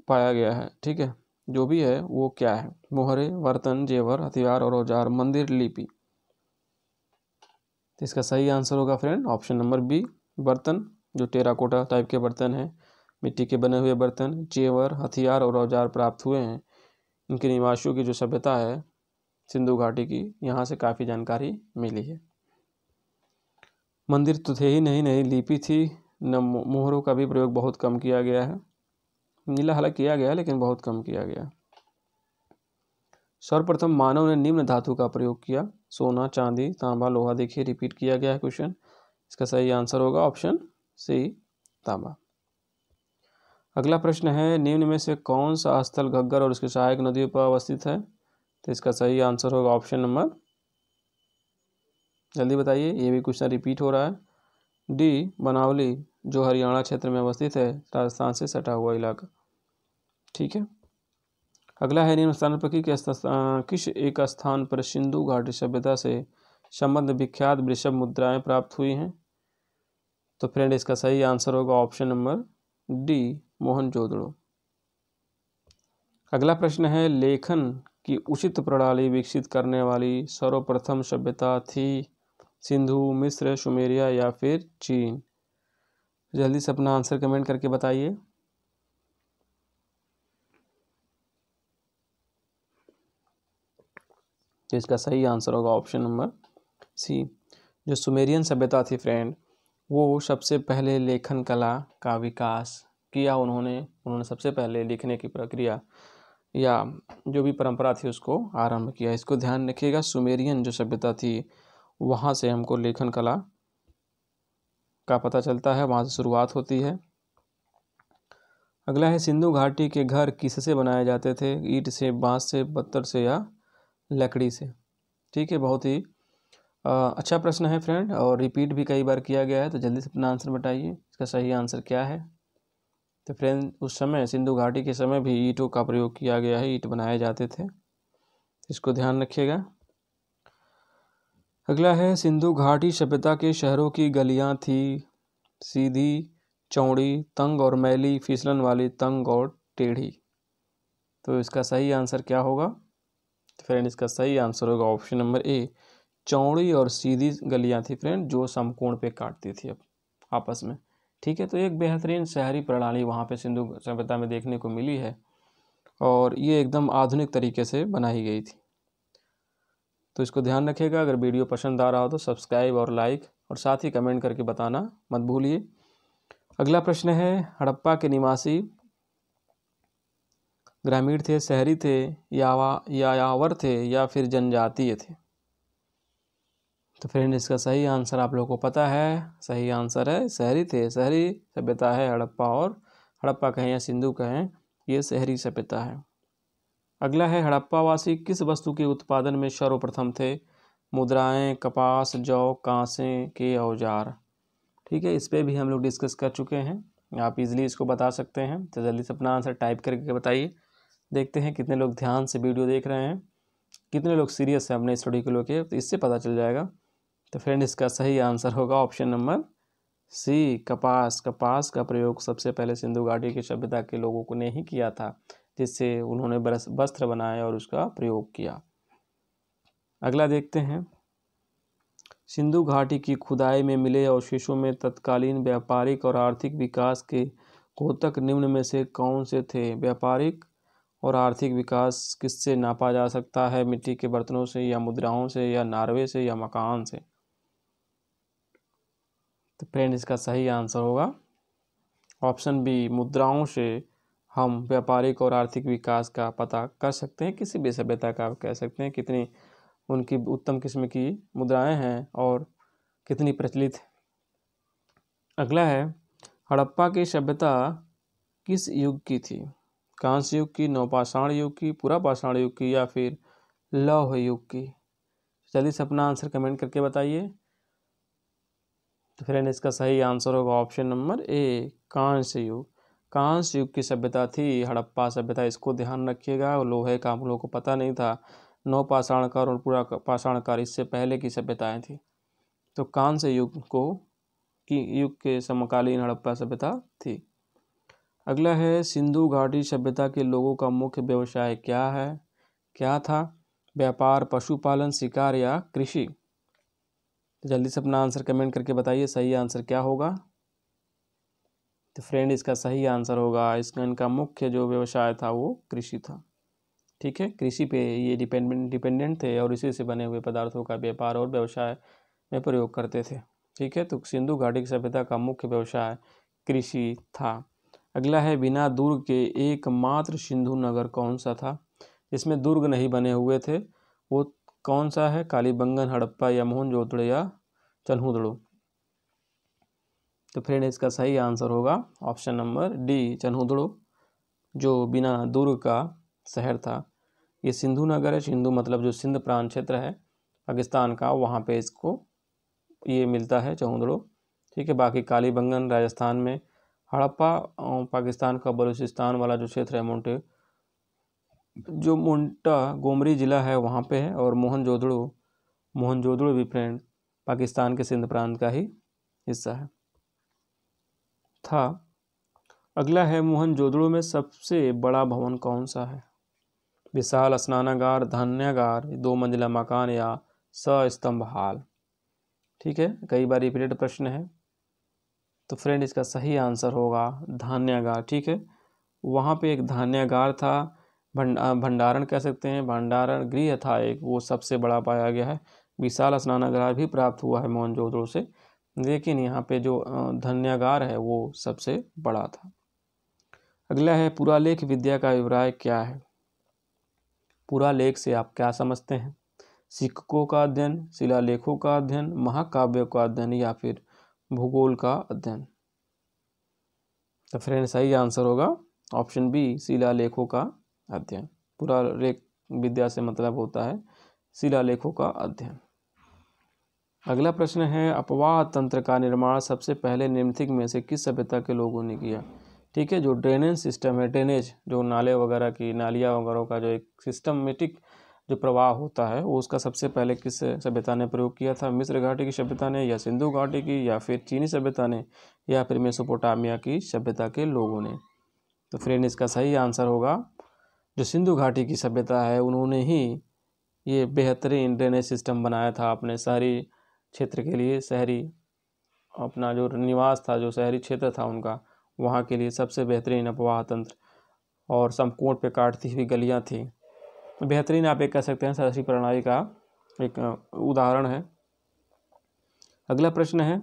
पाया गया है? ठीक है, जो भी है वो क्या है? मोहरे, बर्तन, जेवर, हथियार और औजार, मंदिर, लिपि। तो इसका सही आंसर होगा फ्रेंड ऑप्शन नंबर बी, बर्तन, जो टेराकोटा टाइप के बर्तन हैं, मिट्टी के बने हुए बर्तन, जेवर, हथियार और औजार प्राप्त हुए हैं। इनके निवासियों की जो सभ्यता है सिंधु घाटी की, यहाँ से काफ़ी जानकारी मिली है। मंदिर तो थे ही नहीं लिपि थी, न मोहरों का भी प्रयोग बहुत कम किया गया है। नीला हालांकि किया गया लेकिन बहुत कम किया गया। सर्वप्रथम मानव ने निम्न धातु का प्रयोग किया, सोना, चांदी, तांबा, लोहा। देखिए रिपीट किया गया है क्वेश्चन, इसका सही आंसर होगा ऑप्शन सी, तांबा। अगला प्रश्न है, निम्न में से कौन सा स्थल घग्गर और उसके सहायक नदियों पर अवस्थित है? तो इसका सही आंसर होगा ऑप्शन नंबर, जल्दी बताइए, ये भी क्वेश्चन रिपीट हो रहा है, डी, बनावली। जो हरियाणा क्षेत्र में अवस्थित है, राजस्थान से सटा हुआ इलाका। ठीक है। अगला है, निम्न स्थान पर किस एक स्थान पर सिंधु घाटी सभ्यता से संबंध विख्यात वृषभ मुद्राएं प्राप्त हुई हैं? तो फ्रेंड इसका सही आंसर होगा ऑप्शन नंबर डी, मोहनजोदड़ो। अगला प्रश्न है, लेखन की उचित प्रणाली विकसित करने वाली सर्वप्रथम सभ्यता थी सिंधु, मिस्र, सुमेरिया या फिर चीन? जल्दी से अपना आंसर कमेंट करके बताइए। तो इसका सही आंसर होगा ऑप्शन नंबर सी। जो सुमेरियन सभ्यता थी फ्रेंड, वो सबसे पहले लेखन कला का विकास किया। उन्होंने सबसे पहले लिखने की प्रक्रिया या जो भी परंपरा थी उसको आरंभ किया। इसको ध्यान रखिएगा, सुमेरियन जो सभ्यता थी वहाँ से हमको लेखन कला का पता चलता है, वहाँ से शुरुआत होती है। अगला है, सिंधु घाटी के घर किससे बनाए जाते थे? ईंट से, बांस से, पत्थर से या लकड़ी से? ठीक है, बहुत ही अच्छा प्रश्न है फ्रेंड, और रिपीट भी कई बार किया गया है। तो जल्दी से अपना आंसर बताइए, इसका सही आंसर क्या है? तो फ्रेंड उस समय सिंधु घाटी के समय भी ईंटों का प्रयोग किया गया है, ईंट बनाए जाते थे, इसको ध्यान रखिएगा। अगला है, सिंधु घाटी सभ्यता के शहरों की गलियां थी सीधी, चौड़ी, तंग और मैली, फिसलन वाली, तंग और टेढ़ी? तो इसका सही आंसर क्या होगा? तो फ्रेंड इसका सही आंसर होगा ऑप्शन नंबर ए, चौड़ी और सीधी गलियां थी फ्रेंड, जो समकोण पे काटती थी अब आपस में। ठीक है, तो एक बेहतरीन शहरी प्रणाली वहाँ पे सिंधु सभ्यता में देखने को मिली है, और ये एकदम आधुनिक तरीके से बनाई गई थी। तो इसको ध्यान रखिएगा। अगर वीडियो पसंद आ रहा हो तो सब्सक्राइब और लाइक, और साथ ही कमेंट करके बताना मत भूलिए। अगला प्रश्न है, हड़प्पा के निवासी ग्रामीण थे, शहरी थे, यायावर थे या फिर जनजातीय थे? तो फ्रेंड इसका सही आंसर आप लोगों को पता है, सही आंसर है शहरी थे। शहरी सभ्यता है हड़प्पा, और हड़प्पा कहें या सिंधु कहें, ये शहरी सभ्यता है। अगला है, हड़प्पा वासी किस वस्तु के उत्पादन में सर्वप्रथम थे? मुद्राएं, कपास, जौ, कांसे के औजार? ठीक है, इस पर भी हम लोग डिस्कस कर चुके हैं, आप इजीली इसको बता सकते हैं। तो जल्दी से अपना आंसर टाइप करके बताइए। देखते हैं कितने लोग ध्यान से वीडियो देख रहे हैं, कितने लोग सीरियस हैं अपने स्टडी को लेकर, तो इससे पता चल जाएगा। तो फ्रेंड इसका सही आंसर होगा ऑप्शन नंबर सी, कपास। कपास का प्रयोग सबसे पहले सिंधु घाटी की सभ्यता के लोगों को ने ही किया था, जिससे उन्होंने वस्त्र बनाए और उसका प्रयोग किया। अगला देखते हैं, सिंधु घाटी की खुदाई में मिले अवशेषों में तत्कालीन व्यापारिक और आर्थिक विकास के द्योतक निम्न में से कौन से थे? व्यापारिक और आर्थिक विकास किससे नापा जा सकता है? मिट्टी के बर्तनों से, या मुद्राओं से, या नार्वे से, या मकान से? तो फ्रेंड इसका सही आंसर होगा ऑप्शन बी, मुद्राओं से हम व्यापारिक और आर्थिक विकास का पता कर सकते हैं। किसी भी सभ्यता का कह सकते हैं कितनी उनकी उत्तम किस्म की मुद्राएं हैं और कितनी प्रचलित है। अगला है, हड़प्पा की सभ्यता किस युग की थी? कांस्य युग की, नवपाषाण युग की, पुरापाषाण युग की, या फिर लौह युग की? जल्दी से अपना आंसर कमेंट करके बताइए। तो फ्रेंड इसका सही आंसर होगा ऑप्शन नंबर ए, कांस्य युग। कांस्य युग की सभ्यता थी हड़प्पा सभ्यता, इसको ध्यान रखिएगा। लोहे का हम लोग को पता नहीं था, नवपाषाणकाल और पूरा पाषाणकाल इससे पहले की सभ्यताएं थी। तो कांस्य युग के समकालीन हड़प्पा सभ्यता थी। अगला है, सिंधु घाटी सभ्यता के लोगों का मुख्य व्यवसाय क्या था? व्यापार, पशुपालन, शिकार या कृषि? जल्दी से अपना आंसर कमेंट करके बताइए, सही आंसर क्या होगा? तो फ्रेंड इसका सही आंसर होगा, इनका मुख्य जो व्यवसाय था वो कृषि था। ठीक है, कृषि पे ये डिपेंडेंट थे, और इसी से बने हुए पदार्थों का व्यापार और व्यवसाय में प्रयोग करते थे। ठीक है, तो सिंधु घाटी की सभ्यता का मुख्य व्यवसाय कृषि था। अगला है, बिना दुर्ग के एकमात्र सिंधु नगर कौन सा था? इसमें दुर्ग नहीं बने हुए थे, वो कौन सा है? कालीबंगन, हड़प्पा, या मोहनजोदड़ो, या चन्हुदड़ो? तो फ्रेंड इसका सही आंसर होगा ऑप्शन नंबर डी, चन्हुदड़ो, जो बिना दुर्ग का शहर था। ये सिंधु नगर है, सिंधु मतलब जो सिंध प्रांत क्षेत्र है पाकिस्तान का, वहाँ पे इसको ये मिलता है चन्हुदड़ो। ठीक है। बाकी कालीबंगन राजस्थान में, हड़प्पा पाकिस्तान का बलूचिस्तान वाला जो क्षेत्र है जो मोंटा गोमरी ज़िला है वहाँ पे है। और मोहनजोदड़ो भी फ्रेंड पाकिस्तान के सिंध प्रांत का ही हिस्सा है था। अगला है, मोहनजोदड़ो में सबसे बड़ा भवन कौन सा है? विशाल स्नानागार, धान्यागार, 2 मंजिला मकान या सस्तंभ हाल। ठीक है, कई बार रिपीटेड प्रश्न है। तो फ्रेंड इसका सही आंसर होगा धान्यागार। ठीक है, वहाँ पे एक धान्यागार था, भंडारण कह सकते हैं, भंडारण गृह था एक, वो सबसे बड़ा पाया गया है। विशाल स्नानागार भी प्राप्त हुआ है मोहनजोदड़ो से, लेकिन यहाँ पे जो धान्यागार है वो सबसे बड़ा था। अगला है, पुरालेख विद्या का अभिप्राय क्या है? पुरालेख से आप क्या समझते हैं? सिक्कों का अध्ययन, शिलालेखों का अध्ययन, महाकाव्य का अध्ययन या फिर भूगोल का अध्ययन। तो फ्रेंड सही आंसर होगा ऑप्शन बी, शिलालेखों का अध्ययन। पुरालेख विद्या से मतलब होता है शिलालेखों का अध्ययन। अगला प्रश्न है, अपवाह तंत्र का निर्माण सबसे पहले निम्नलिखित में से किस सभ्यता के लोगों ने किया? ठीक है, जो ड्रेनेज सिस्टम है, ड्रेनेज जो नाले वगैरह की, नालियाँ वगैरह का जो एक सिस्टमेटिक जो प्रवाह होता है वो उसका सबसे पहले किस सभ्यता ने प्रयोग किया था? मिस्र घाटी की सभ्यता ने, या सिंधु घाटी की, या फिर चीनी सभ्यता ने, या फिर मेसोपोटामिया की सभ्यता के लोगों ने। तो फ्रेंड इसका सही आंसर होगा जो सिंधु घाटी की सभ्यता है, उन्होंने ही ये बेहतरीन ड्रेनेज सिस्टम बनाया था अपने शहरी क्षेत्र के लिए। शहरी अपना जो निवास था, जो शहरी क्षेत्र था उनका, वहाँ के लिए सबसे बेहतरीन अपवाह तंत्र और समकोण पे काटती हुई गलियाँ थी। बेहतरीन आप एक कह सकते हैं शासकीय प्रणाली का एक उदाहरण है। अगला प्रश्न है,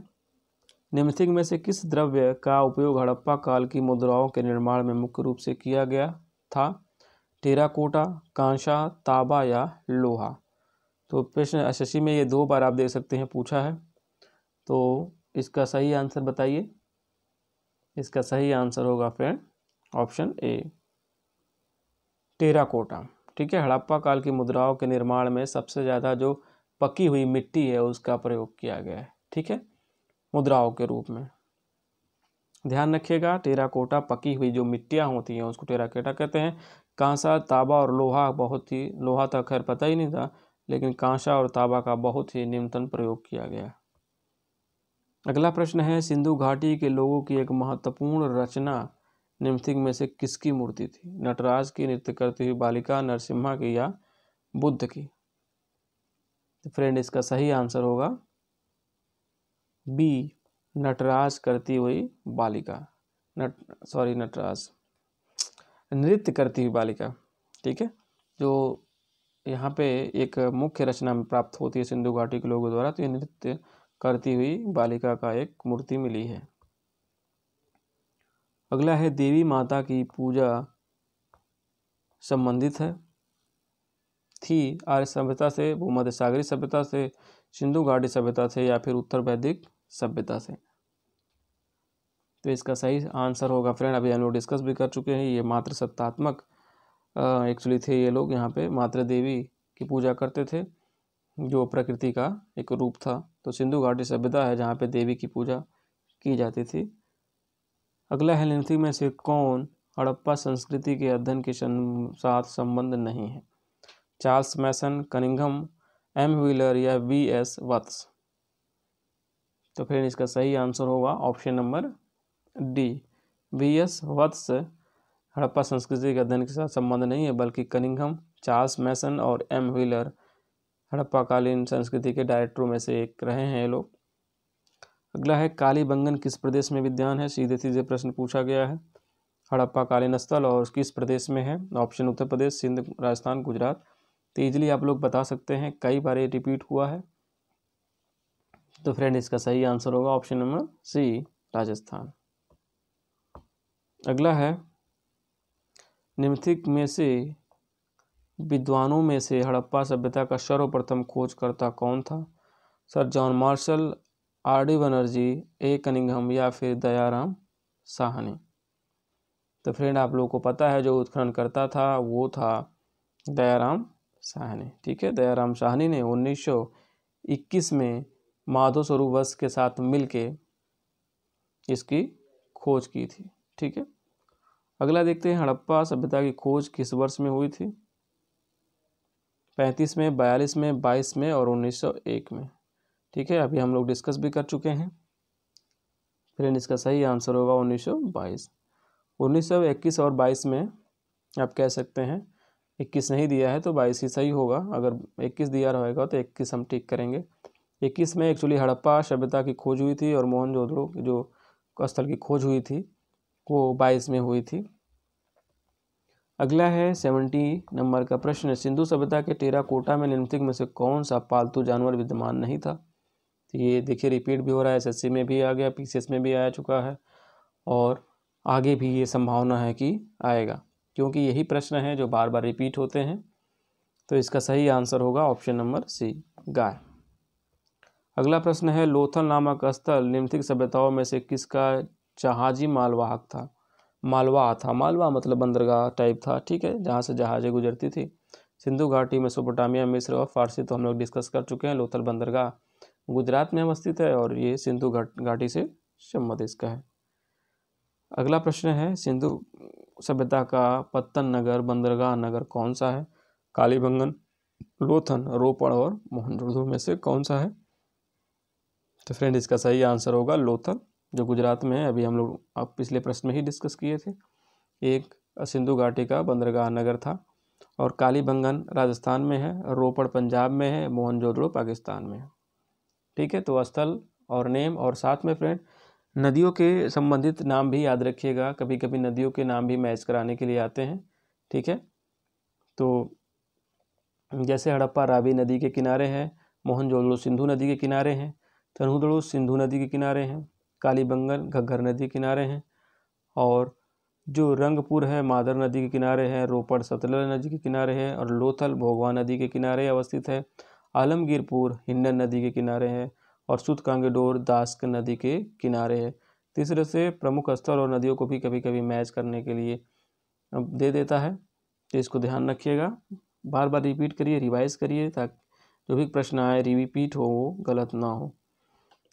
निम्नलिखित में से किस द्रव्य का उपयोग हड़प्पा काल की मुद्राओं के निर्माण में मुख्य रूप से किया गया था? टेराकोटा, कांसा, तांबा या लोहा। तो प्रश्न एसएससी में ये 2 बार आप देख सकते हैं पूछा है। तो इसका सही आंसर बताइए। इसका सही आंसर होगा फ्रेंड ऑप्शन ए, टेराकोटा। ठीक है, हड़प्पा काल की मुद्राओं के निर्माण में सबसे ज़्यादा जो पकी हुई मिट्टी है उसका प्रयोग किया गया है। ठीक है, मुद्राओं के रूप में ध्यान रखिएगा, टेराकोटा पकी हुई जो मिट्टियाँ होती हैं उसको टेराकोटा कहते हैं। कांसा, तांबा और लोहा लोहा तक खैर पता ही नहीं था, लेकिन कांसा और तांबा का बहुत ही निम्नतम प्रयोग किया गया। अगला प्रश्न है, सिंधु घाटी के लोगों की एक महत्वपूर्ण रचना निम्नलिखित में से किसकी मूर्ति थी? नटराज की, नृत्य करती हुई बालिका, नरसिम्हा की या बुद्ध की? तो फ्रेंड इसका सही आंसर होगा बी, नटराज करती हुई बालिका। नटराज नृत्य करती हुई बालिका। ठीक है, जो यहाँ पे एक मुख्य रचना में प्राप्त होती है सिंधु घाटी के लोगों द्वारा, तो ये नृत्य करती हुई बालिका का एक मूर्ति मिली है। अगला है, देवी माता की पूजा संबंधित है थी आर्य सभ्यता से, भूमध्य सागरीय सभ्यता से, सिंधु घाटी सभ्यता से या फिर उत्तर वैदिक सभ्यता से? तो इसका सही आंसर होगा फ्रेंड, अभी हम लोग डिस्कस भी कर चुके हैं, ये मातृ सत्तात्मक एक्चुअली थे ये लोग। यहाँ पे मातृ देवी की पूजा करते थे जो प्रकृति का एक रूप था। तो सिंधु घाटी सभ्यता है जहाँ पे देवी की पूजा की जाती थी। अगला है, निम्नलिखित में से कौन हड़प्पा संस्कृति के अध्ययन के साथ संबंध नहीं है? चार्ल्स मैसन, कनिंघम, एम व्हीलर या वी.एस. वत्स? तो फिर इसका सही आंसर होगा ऑप्शन नंबर डी, वी.एस. वत्स हड़प्पा संस्कृति के अध्ययन के साथ संबंध नहीं है, बल्कि कनिंघम, चार्ल्स मैसन और एम व्हीलर हड़प्पा कालीन संस्कृति के डायरेक्टरों में से एक रहे हैं ये लोग। अगला है, कालीबंगन किस प्रदेश में विद्यमान है? सीधे सीधे प्रश्न पूछा गया है। हड़प्पा कालीन स्थल और किस प्रदेश में है? ऑप्शन उत्तर प्रदेश, सिंध, राजस्थान, गुजरात। तो ईजिली आप लोग बता सकते हैं, कई बार ये रिपीट हुआ है। तो फ्रेंड इसका सही आंसर होगा ऑप्शन नंबर सी, राजस्थान। अगला है, निम्नलिखित में से विद्वानों में से हड़प्पा सभ्यता का सर्वप्रथम खोजकर्ता कौन था? Sir John Marshall, R D. Banerjee, A. Cunningham या फिर दयाराम साहनी? तो फ्रेंड आप लोगों को पता है जो उत्खनन करता था वो था दयाराम साहनी। ठीक है, दयाराम साहनी ने 1921 में माधव स्वरूप वत्स के साथ मिलके इसकी खोज की थी। ठीक है, अगला देखते हैं, हड़प्पा सभ्यता की खोज किस वर्ष में हुई थी? 35 में, 42 में, 22 में और 1901 में। ठीक है, अभी हम लोग डिस्कस भी कर चुके हैं। फ्रेंड इसका सही आंसर होगा 1922। 1921 और 22 में आप कह सकते हैं, 21 नहीं दिया है तो 22 ही सही होगा। अगर 21 दिया रहेगा तो 21 हम टिक करेंगे। 21 में एक्चुअली हड़प्पा सभ्यता की खोज हुई थी और मोहनजोदड़ो जो स्थल की खोज हुई थी वो 22 में हुई थी। अगला है 70 नंबर का प्रश्न, सिंधु सभ्यता के टेराकोटा में निम्नलिखित में से कौन सा पालतू जानवर विद्यमान नहीं था? तो ये देखिए रिपीट भी हो रहा है, एसएससी में भी आ गया, पीसीएस में भी आ चुका है और आगे भी ये संभावना है कि आएगा, क्योंकि यही प्रश्न है जो बार बार रिपीट होते हैं। तो इसका सही आंसर होगा ऑप्शन नंबर सी, गाय। अगला प्रश्न है, लोथल नामक स्थल निम्नलिखित सभ्यताओं में से किसका जहाजी मालवाहक था? मालवा था, मालवा मतलब बंदरगाह टाइप था। ठीक है, जहाँ से जहाज़ें गुजरती थी। सिंधु घाटी, मेसोपोटामिया, मिस्र और फारसी तो हम लोग डिस्कस कर चुके हैं। लोथल बंदरगाह गुजरात में अवस्थित है और ये सिंधु घाटी से संबंधित इसका है। अगला प्रश्न है, सिंधु सभ्यता का पत्तन नगर बंदरगाह नगर कौन सा है? कालीबंगन, लोथल, रोपड़ और मोहनजोदड़ो में से कौन सा है? तो फ्रेंड इसका सही आंसर होगा लोथल, जो गुजरात में है। अभी हम लोग अब पिछले प्रश्न में ही डिस्कस किए थे। एक सिंधु घाटी का बंदरगाह नगर था। और कालीबंगन राजस्थान में है, रोपड़ पंजाब में है, मोहनजोदड़ो पाकिस्तान में है। ठीक है, तो स्थल और नेम और साथ में फ्रेंड नदियों के संबंधित नाम भी याद रखिएगा। कभी कभी नदियों के नाम भी मैच कराने के लिए आते हैं। ठीक है, तो जैसे हड़प्पा रावी नदी के किनारे है, मोहनजोदड़ो सिंधु नदी के किनारे हैं, तनहुदड़ो सिंधु नदी के किनारे हैं, कालीबंगन घग्गर नदी के किनारे हैं और जो रंगपुर है मादर नदी के किनारे है, रोपड़ सतलज नदी के किनारे है और लोथल भोगवा नदी के किनारे अवस्थित है। आलमगीरपुर हिंडन नदी के किनारे है और सूतकांगेडोर दास्क नदी के किनारे है। तीसरे से प्रमुख स्थल और नदियों को भी कभी कभी मैच करने के लिए दे देता है, तो इसको ध्यान रखिएगा। बार बार रिपीट करिए, रिवाइज करिए ताकि जो भी प्रश्न आए रिपीट हो वो गलत ना हो।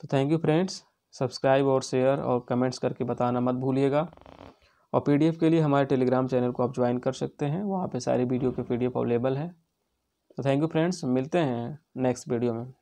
तो थैंक यू फ्रेंड्स, सब्सक्राइब और शेयर और कमेंट्स करके बताना मत भूलिएगा। और पीडीएफ के लिए हमारे टेलीग्राम चैनल को आप ज्वाइन कर सकते हैं, वहाँ पे सारी वीडियो के पीडीएफ अवेलेबल है। तो थैंक यू फ्रेंड्स, मिलते हैं नेक्स्ट वीडियो में।